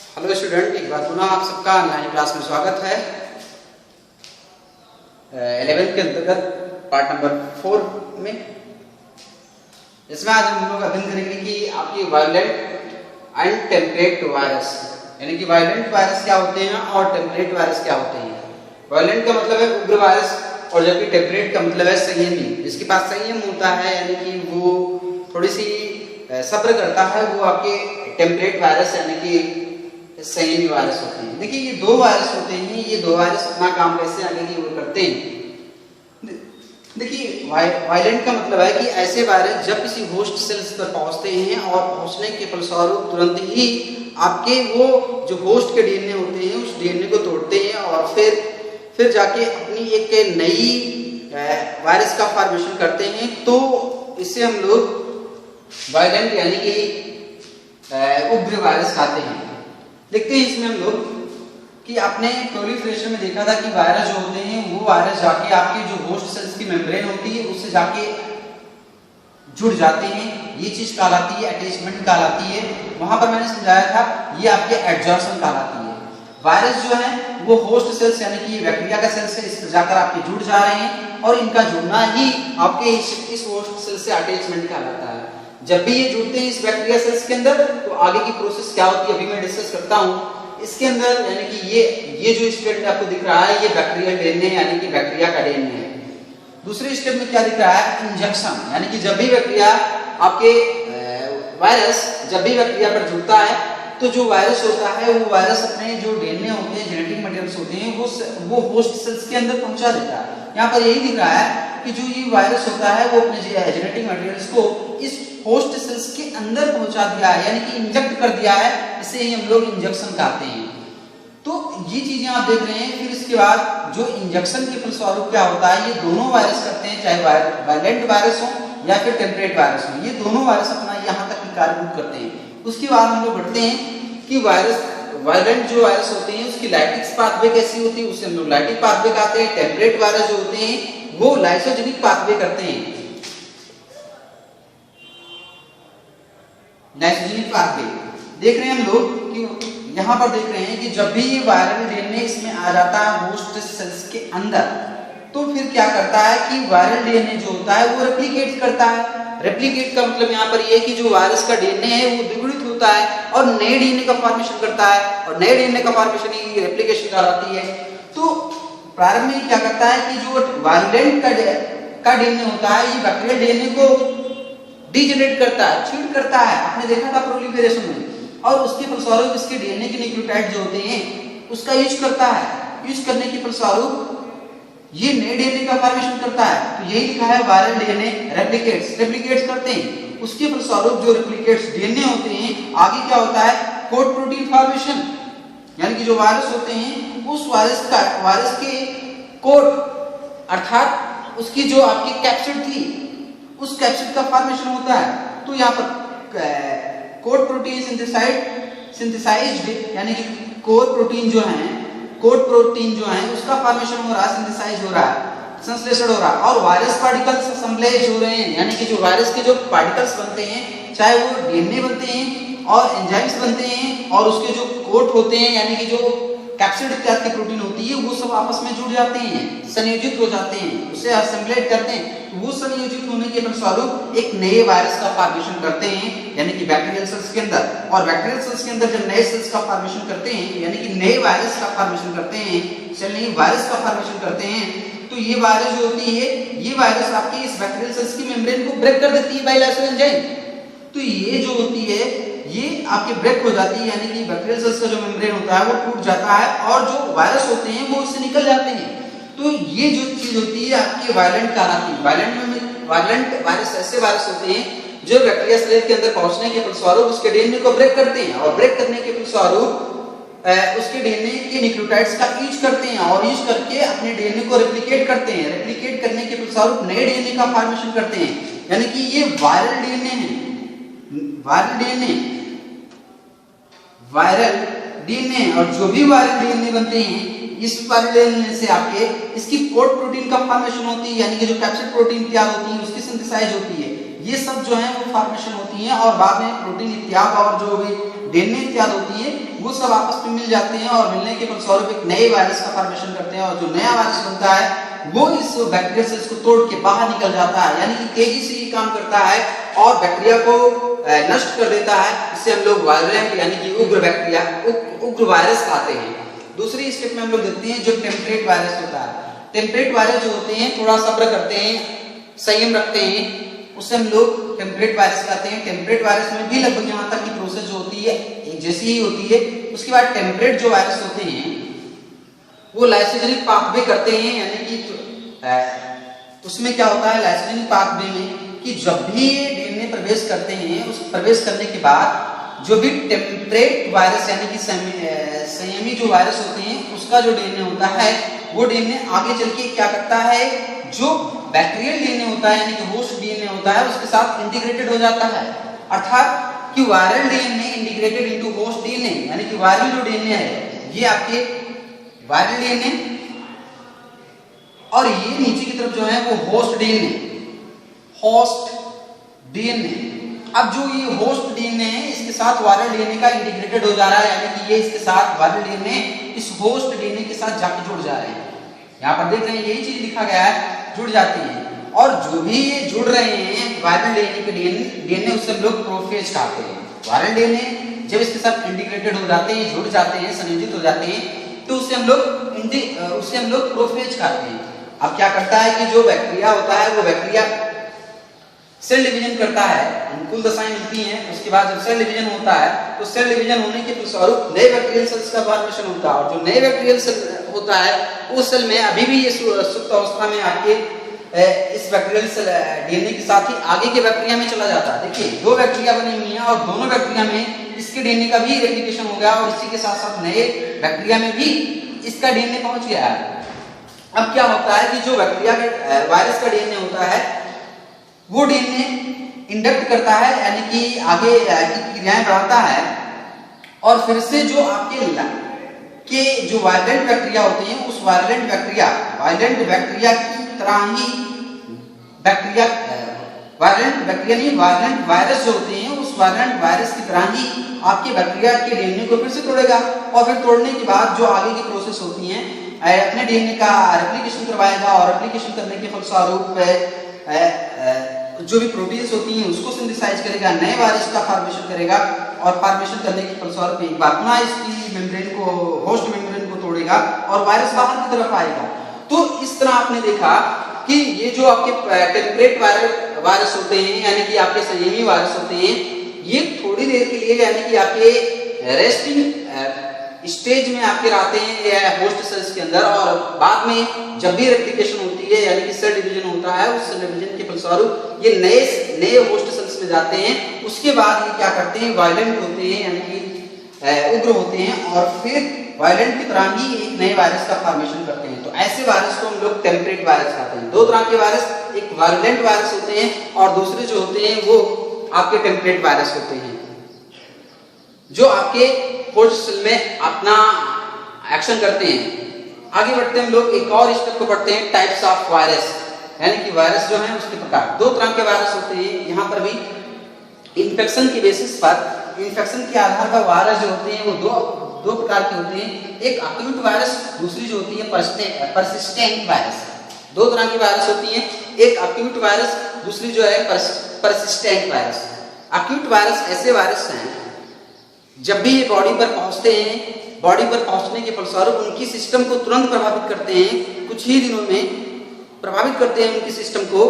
Hello student, एक बार पुनः आप सबका ऑनलाइन क्लास में स्वागत है। 11th के अंतर्गत पार्ट नंबर 4 में इसमें आज हम लोग अध्ययन करेंगे कि आपकी वायलेंट एंड टेम्परेट वायरस, यानी कि वायलेंट वायरस क्या होते हैं और टेम्परेट वायरस क्या होते हैं। वायलेंट का मतलब है उग्र वायरस और जबकि टेम्परेट का मतलब है संयमी, जिसके पास संयम होता है, यानी कि वो थोड़ी सी सब्र करता है, वो आपके टेम्परेट वायरस यानी कि संयमी वायरस होते हैं। देखिए ये दो वायरस होते हैं, ये दो वायरस अपना काम कैसे आगे की ओर करते हैं। देखिए वायलेंट का मतलब है कि ऐसे वायरस जब किसी होस्ट सेल्स पर पहुंचते हैं और पहुंचने के फलस्वरूप तुरंत ही आपके वो जो होस्ट के डीएनए होते हैं उस डीएनए को तोड़ते हैं और फिर जाके अपनी एक नई वायरस का फॉर्मेशन करते हैं। तो इससे हम लोग वायलेंट यानी कि उग्र वायरस कहते हैं। देखते हैं इसमें हम लोग कि आपने प्रोलिफरेशन में देखा था कि वायरस जो होते हैं वो वायरस जाके आपके जो होस्ट सेल्स की मेम्ब्रेन होती है उससे जाके जुड़ जाते हैं। ये चीज कहलाती है अटैचमेंट कहलाती है। वहां पर मैंने समझाया था ये आपके एडजॉर्प्शन कहलाती है। वायरस जो है वो होस्ट सेल्स यानी कि बैक्टीरिया का सेल्स से इस पर जाकर आपके जुड़ जा रहे हैं और इनका जुड़ना ही आपके इस होस्ट सेल से अटैचमेंट कहलाता है। जब भी ये जुड़ते हैं इस बैक्टीरिया सेल्स के अंदर तो आगे की प्रोसेस क्या होती है अभी मैं डिस्कस करता हूं। इसके अंदर यानी कि ये जो स्टेप आपको दिख रहा है ये बैक्टीरियल डीएनए यानी कि बैक्टीरिया का डीएनए है। दूसरे स्टेप में क्या दिख रहा है, इंजेक्शन, यानी कि जब भी बैक्टीरिया आपके वायरस जब भी बैक्टीरिया पर जुड़ता है तो जो वायरस होता है वो वायरस अपने जो डीएनए होते हैं, जेनेटिक मटेरियल्स होते हैं वो होस्ट सेल्स के अंदर पहुंचा देता है। यहाँ पर यही दिख रहा है कि जो ये वायरस होता है वो अपने जेनेटिक मटेरियल्स को इस होस्ट सेल्स के अंदर पहुंचा दिया है, यानी कि इंजेक्ट कर दिया है। इसे ही हम लोग इंजेक्शन कहते हैं। तो ये चीजें आप देख रहे हैं। फिर इसके बाद जो इंजेक्शन के फलस्वरूप क्या होता है, ये दोनों वायरस करते हैं, चाहे वायलेंट वायरस हो या फिर टेम्परेट वायरस हो, ये दोनों वायरस अपना यहाँ तक कार्य करते हैं। उसके बाद हम लोग बढ़ते हैं कि वायलेंट जो वायरस होते हैं उसकी लाइटिक पाथवे कैसी होती है, उससे हम लोग लाइटिक पाथवे कहते हैं। टेम्परेट वायरस जो होते हैं वो लाइसोजेनिक पाथवे करते हैं, लाइसोजेनिक पाथवे। देख रहे हैं हम लोग कि यहाँ पर देख रहे हैं कि जब भी ये वायरल डीएनए इसमें आ जाता है होस्ट सेल्स के अंदर तो फिर क्या करता है कि वायरल डीएनए जो होता है वो रेप्लिकेट करता है। रेप्लिकेट का मतलब यहाँ पर ये है कि जो वायरस का डीएनए है वो द्विगुणित होता है और नए डीएनए का फॉर्मेशन करता है और नए डीएनए का फॉर्मेशन ही रेप्लिकेशन कहलाती है। तो प्रारंभ में क्या करता है कि जो वायलेंट का डीएनए होता है ये बैक्टीरियल डीएनए को डीजेनरेट करता है, छीड़ करता है। आपने देखा था प्रोलिफरेशन में, और उसके फलस्वरूप इसके डीएनए के न्यूक्लियोटाइड जो होते हैं उसका यूज करता है। यूज करने के फलस्वरूप ये नए डीएनए का फॉर्मेशन करता है। तो यही लिखा है वायरल डीएनए रेप्लिकेट्स करते हैं। उसके फलस्वरूप जो रेप्लिकेट्स डीएनए होते हैं आगे क्या होता है, कोड प्रोटीन फॉर्मेशन, यानी कि जो वायरस होते हैं उस वायरस के कोड अर्थात उसकी जो आपकी कैप्सिड थी उस कैप्सिड का फॉर्मेशन होता है। तो यहाँ पर कोड प्रोटीन सिंथेसाइज्ड यानी कि कोड प्रोटीन जो है उसका फॉर्मेशन हो रहा है, सिंथेसाइज हो रहा है, संश्लेषण हो रहा है और वायरस पार्टिकल्स असेंबलेज हो रहे हैं, यानी कि जो वायरस के जो पार्टिकल्स बनते हैं चाहे वो डीएनए बनते हैं और एंजाइम्स बनते हैं और उसके जो कोट होते हैं यानी कि जो कैप्सिड इत्यादि की प्रोटीन होती है वो सब आपस में जुड़ जाते हैं, संयोजित हो जाते हैं, उसे असेंबलेट करते हैं। वो संयोजित होने के फलस्वरूप एक नए वायरस का फॉर्मेशन करते हैं यानी कि बैक्टीरियल सेल्स के अंदर। और बैक्टीरियल सेल्स के अंदर जब नए सेल्स का फॉर्मेशन करते हैं यानी कि नए वायरस का फॉर्मेशन करते हैं, नए वायरस का फॉर्मेशन करते हैं, तो ये वायरस जो होती है ये वायरस आपकी इस बैक्टीरियल सेल्स की मेम्ब्रेन को ब्रेक कर देती है बाय लाइसोजाइम एंजाइम। तो ये जो होती है ये आपके ब्रेक हो जाती है, यानी कि बैक्टीरियल सेल्स का जो मेम्ब्रेन होता है वो टूट जाता है और जो वायरस होते हैं वो उससे निकल जाते हैं। तो ये जो चीज होती है आपकी वायलेंट कहलाती है। वायलेंट वायरस ऐसे वायरस होते हैं जो बैक्टीरिया सेल के अंदर पहुंचने के फलस्वरूप उसके डीएनए को ब्रेक करते हैं और ब्रेक करने के फलस्वरूप उसके डीएनए के न्यूक्लियोटाइड्स का यूज करते हैं और यूज करके अपने डीएनए को रेप्लिकेट करते हैं। रेप्लिकेट करने के फलस्वरूप नए डीएनए का फॉर्मेशन करते हैं, यानी कि ये वायरल डीएनए है। वायरल डीएनए और जो भी वायरल डीएनए बनते हैं इस वायरल डीएनए से आपके इसकी कोड प्रोटीन का फॉर्मेशन होती है, यानी कि जो कैप्सिड प्रोटीन तैयार होती है उसकी सिंथेसाइज होती है। ये सब जो है वो फॉर्मेशन होती है और बाद में प्रोटीन इत्यादि और जो भी डीएनए इत्यादि होती है वो सब आपस में मिल जाते हैं और मिलने के फलस्वरूप एक नए वायरस का फॉर्मेशन करते हैं, और जो नया वायरस बनता है वो इस बैक्टीरिया से इसको तोड़ के बाहर निकल जाता है, यानी कि तेजी से ये काम करता है और बैक्टीरिया को नष्ट कर देता है। इससे हम लोग वायलेंट यानी कि उग्र बैक्टीरिया, उग्र वायरस पाते हैं। दूसरी स्टेप में हम लोग देखते हैं जो टेम्परेट वायरस होता है। टेम्परेट वायरस जो होते हैं थोड़ा सब्र करते हैं, संयम रखते हैं, उससे हम लोग टेम्परेट वायरस कहते हैं। टेम्परेट वायरस में भी लगभग यहाँ तक की प्रोसेस जो होती है एक जैसी ही होती है। उसके बाद टेम्परेट जो वायरस होते हैं वो लाइसोजेनिक पाथवे करते हैं, यानी कि उसमें क्या होता है लाइसोजेनिक पाथवे में कि जब भी ये डीएनए प्रवेश करते हैं, उस प्रवेश करने के बाद जो भी टेम्परेट वायरस यानी कि संयमी जो वायरस होते हैं उसका जो डीएनए होता है वो डीएनए आगे चल के क्या करता है, जो बैक्टीरियल डीएनए होता है यानी कि होस्ट डीएनए होता है उसके साथ इंटीग्रेटेड हो जाता है। अर्थात कि viral DNA integrated into host DNA, यानी कि वायरल जो डीएनए है ये आपके वायरल डीएनए और ये नीचे की तरफ जो है वो होस्ट डीएनए, होस्ट डीएनए। अब जो ये होस्ट डीएनए है इसके साथ वायरल डीएनए का इंटीग्रेटेड हो जा रहा है, यानी कि ये इसके साथ वायरल डीएनए इस होस्ट डीएनए के साथ जाके जुड़ जा रहे हैं। यहाँ पर देख रहे हैं यही चीज लिखा गया है, जुड़ जाती है। और जो भी ये जुड़ रहे हैं वायरल डीएनए के डीएनए उससे हम लोग प्रोफेज कहते हैं। वायरल डीएनए जब इसके साथ इंटीग्रेटेड हो जाते हैं, जुड़ जाते हैं, संयोजित हो जाते हैं तो उससे हम लोग प्रोफेज कहते हैं। अब क्या करता है कि जो बैक्टीरिया होता है वो बैक्टीरिया सेल डिवीजन करता है, अनुकूल दशाएं मिलती हैं। उसके बाद जब सेल डिवीजन होता है तो सेल डिवीजन होने के फलस्वरूप नए बैक्टीरियल सेल्स का फॉर्मेशन होता है, और जो नए बैक्टीरियल सेल होता है उस सेल में अभी भी ये सुप्त अवस्था में आके इस बैक्टीरियल सेल डीएनए के साथ ही आगे के बैक्टीरिया में चला जाता है। देखिए दो बैक्टीरिया बनी हुई हैं और दोनों बैक्टीरिया में इसके डीएनए का भी रेप्लिकेशन हो गया और इसी के साथ साथ नए बैक्टीरिया में भी इसका डीएनए पहुंच गया है। अब क्या होता है कि जो बैक्टीरिया के वायरस का डीएनए होता है वो डीएनए इंडक्ट करता है, यानी कि आगे की क्रियाएं बढ़ाता है, और फिर से जो आपके के जो वायलेंट बैक्टीरिया होते हैं उस वायलेंट बैक्टीरिया की तरह ही वायलेंट वायरस जो होते हैं उस वायलेंट वायरस की तरह ही आपके बैक्टीरिया के डीएनए को फिर से तोड़ेगा, और फिर तोड़ने के बाद जो आगे की प्रोसेस होती है अपने डीएनए का रेप्लिकेशन करवाएगा, और रेप्लिकेशन करने के फलस्वरूप जो भी प्रोटीन्स होती हैं उसको सिंथेसाइज करेगा, नए वायरस का फॉर्मेशन करेगा, और फॉर्मेशन करने के फलस्वरूप एक बार पुनः इसकी मेम्ब्रेन को, होस्ट मेम्ब्रेन को तोड़ेगा और वायरस बाहर की तरफ आएगा। तो इस तरह आपने देखा कि ये जो आपके टेम्परेट वायरस होते हैं यानी कि आपके संयमी वायरस होते हैं, ये थोड़ी देर के लिए यानी कि आपके रेस्टिंग स्टेज में आपके रहते हैं होस्ट सेल्स के अंदर, और बाद में जब भी रेप्लिकेशन होती है यानी कि सेल डिवीजन होता है उस सेल डिवीजन के फलस्वरूप ये नए होस्ट सेल्स में जाते हैं। उसके बाद ये क्या करते हैं, वायलेंट होते हैं यानी कि उग्र होते हैं, और फिर वायलेंट की तरह ही एक नए वायरस का फॉर्मेशन करते हैं। तो ऐसे वायरस को हम लोग टेम्परेट वायरस कहते हैं। दो तरह के वायरस, एक वायलेंट वायरस होते हैं और दूसरे जो होते हैं वो आपके टेम्परेट वायरस होते हैं, जो आपके होस्ट सेल में अपना एक्शन करते हैं। आगे बढ़ते हैं हम लोग एक और स्टेप को पढ़ते हैं, टाइप्स ऑफ वायरस, यानी कि वायरस जो है उसके प्रकार। दो तरह के वायरस होते हैं। यहाँ पर भी इन्फेक्शन के बेसिस पर, इन्फेक्शन के आधार पर वायरस जो होते हैं वो दो प्रकार के होते हैं, एक एक्यूट वायरस, दूसरी जो होती है परसिस्टेंट वायरस। दो तरह की वायरस होती हैं, एक एक्यूट वायरस, दूसरी जो है परसिस्टेंट वायरस। एक्यूट वायरस ऐसे वायरस हैं जब भी ये बॉडी पर पहुंचते हैं, बॉडी पर पहुंचने के फलस्वरूप उनकी सिस्टम को तुरंत प्रभावित करते हैं, कुछ ही दिनों में प्रभावित करते हैं उनकी सिस्टम को,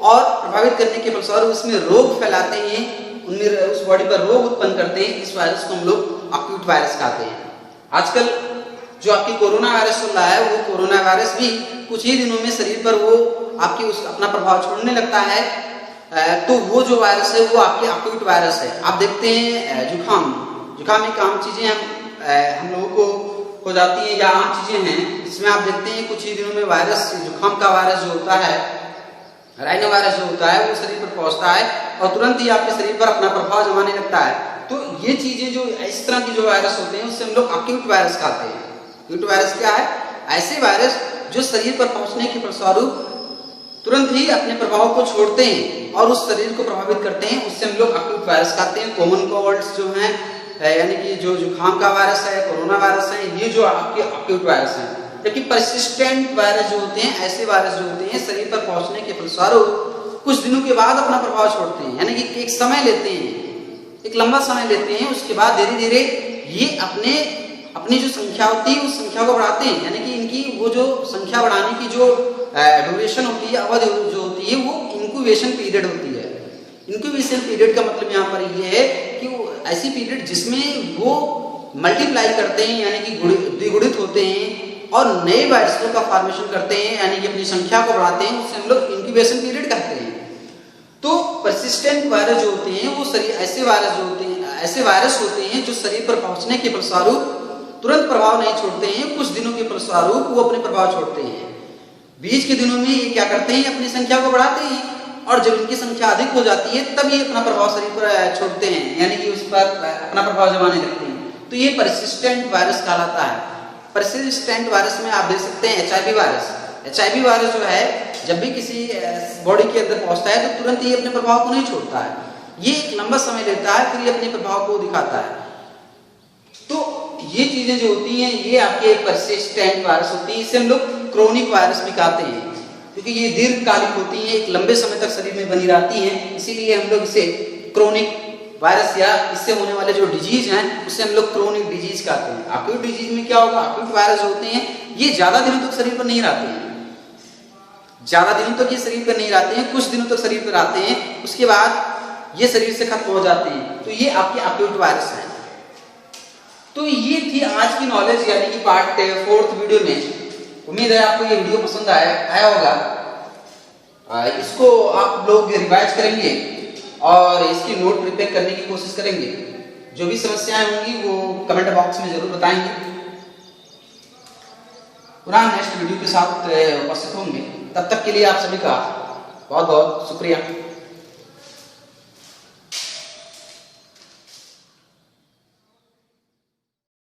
और प्रभावित करने के फलस्वरूप उसमें रोग फैलाते हैं, उनमें उस बॉडी पर रोग उत्पन्न करते हैं। इस वायरस को हम लोग एक्यूट वायरस कहते हैं। आजकल जो आपकी कोरोना वायरस चल रहा है वो कोरोना वायरस भी कुछ ही दिनों में शरीर पर वो आपकी अपना प्रभाव छोड़ने लगता है, तो वो जो वायरस है वो आपके एक्यूट वायरस है। आप देखते हैं जुकाम एक आम चीजें हम लोगों को हो जाती है या आम चीजें हैं, इसमें आप देखते हैं कुछ ही दिनों में वायरस, जुकाम का वायरस जो होता है, राइनो वायरस जो होता है वो शरीर पर पहुंचता है और तुरंत ही आपके शरीर पर अपना प्रभाव जमाने लगता है। तो ये चीजें जो इस तरह की जो वायरस होते हैं उससे हम लोग एक्यूट वायरस कहते हैं। एक्यूट वायरस क्या है? ऐसे वायरस जो शरीर पर पहुंचने के फलस्वरूप तुरंत ही अपने प्रभाव को छोड़ते हैं और उस शरीर को प्रभावित करते हैं, उससे हम लोग एक्यूट वायरस कहते हैं। कॉमन कोल्ड्स जो हैं यानी कि जो जुकाम का वायरस है, कोरोना वायरस है, ये जो आपके एक्यूट वायरस हैं। जबकि परसिस्टेंट वायरस जो होते हैं, ऐसे वायरस जो होते हैं शरीर पर पहुंचने के फलस्वरूप कुछ दिनों के बाद अपना प्रभाव छोड़ते हैं, यानी कि एक समय लेते हैं, एक लंबा समय लेते हैं। उसके बाद धीरे धीरे ये अपनी जो संख्या होती है उस संख्या को बढ़ाते हैं, यानी कि इनकी वो जो संख्या बढ़ाने की जो ड्यूरेशन होती है, अवधि जो होती है, वो इंक्यूबेशन पीरियड होती है। इंक्यूबेशन पीरियड का मतलब यहाँ पर ये है कि वो ऐसी पीरियड जिसमें वो मल्टीप्लाई करते हैं, यानी कि द्विगुणित होते हैं और नए वायरसों का फॉर्मेशन करते हैं, यानी कि अपनी संख्या को बढ़ाते हैं, उससे हम लोग इंक्यूबेशन पीरियड कहते हैं। तो परसिस्टेंट वायरस जो होते हैं वो ऐसे वायरस होते हैं जो शरीर पर पहुंचने के फलस्वरूप तुरंत प्रभाव नहीं छोड़ते हैं, कुछ दिनों के फलस्वरूप वो अपने प्रभाव छोड़ते हैं। बीच के दिनों में ये क्या करते हैं, अपनी संख्या को बढ़ाते हैं और जब इनकी संख्या अधिक हो जाती है तब ये अपना प्रभाव शरीर पर छोड़ते हैं, यानी कि उस पर अपना प्रभाव जमाने लगते हैं। तो ये परसिस्टेंट वायरस कहलाता है। परसिस्टेंट वायरस में आप देख सकते हैं HIV वायरस। HIV वायरस जो है जब भी किसी बॉडी के अंदर पहुंचता है तो तुरंत ये अपने प्रभाव को नहीं छोड़ता है, ये एक लंबा समय लेता है, फिर ये अपने प्रभाव को दिखाता है। तो ये चीजें जो होती हैं ये आपके परसिस्टेंट वायरस होती है। इसे हम लोग क्रोनिक वायरस भी कहते हैं क्योंकि ये दीर्घकालिक होती है, एक लंबे समय तक शरीर में बनी रहती है, इसीलिए हम लोग इसे क्रोनिक वायरस या इससे होने वाले जो डिजीज हैं उसे हम लोग क्रोनिक डिजीज कहते हैं। एक्यूट डिजीज में क्या होगा, एक्यूट वायरस होते हैं ये ज्यादा दिनों तक शरीर पर नहीं रहते हैं, ज्यादा दिनों तक ये शरीर पर नहीं रहते हैं, कुछ दिनों तक शरीर पर रहते हैं, उसके बाद ये शरीर से खत्म हो जाते हैं। तो ये आपके एक्यूट वायरस हैं। तो ये थी आज की नॉलेज, यानी कि पार्ट 4th वीडियो में। उम्मीद है आपको ये वीडियो पसंद आया होगा। इसको आप लोग रिवाइज करेंगे और इसकी नोट प्रिपेयर करने की कोशिश करेंगे। जो भी समस्याएं होंगी वो कमेंट बॉक्स में जरूर बताएंगे। पुनः नेक्स्ट वीडियो के साथ उपस्थित होंगे, तब तक के लिए आप सभी का बहुत बहुत शुक्रिया।